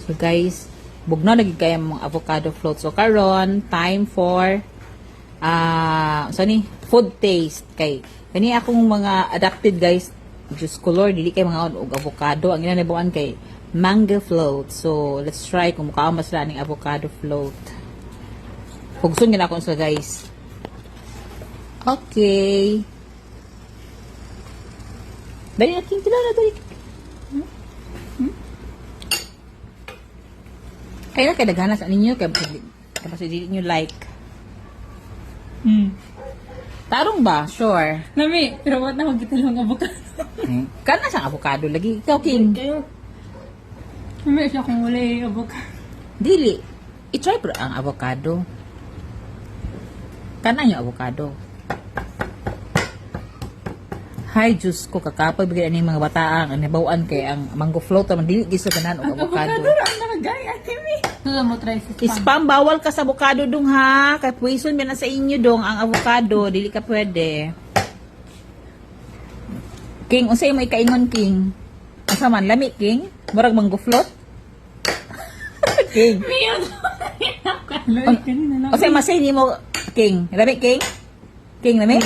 So guys, bugno lagi kaya mga avocado float. So karon time for food taste kay kani akong mga adapted guys. Just color dili kay mga og avocado ang ginanabuan kay mango float. So let's try kung mukha mas ning avocado float. Hugson gina ako sa guys. Okay. Dali natin tila na dali. Kaya na kadaghanas ninyo kay kapag dili nyo like. Tarong ba? Sure. Nami, pero what na magkitalong avocado? Kana siyang avocado lagi. Ikaw, King. Nami, siya kung wala yung avocado. Dili. I-try pero ang avocado. Kana yung avocado. Hi, Diyos ko, kakapag bigyan ni mga bataang ang nabawaan kay ang mango float naman dili gisa ganan og Ang avocado. avocado ra ang nakagaya, Nami. Ito mo try sa spam. Spam bawal ka sa avocado dong ha. Kay poison man na sa inyo dong ang avocado, dili ka pwede. King, unsay mo ikaingon, King? Asa man lami, King? Murag mango float? King. Miyo to. Kanina lang. Unsay masay nimo, King? Lami, King? King lami?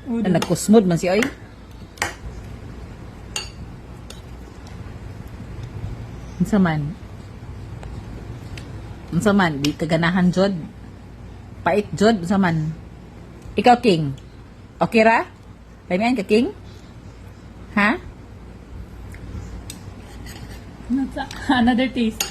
Udo. Nagkusmod man si oy. Unsa man? Unsa man? Di kaganahan jod. Pait jod, unsa man? Ikaw, King. Okay ra? Lamian ka, King? Ha? Another taste.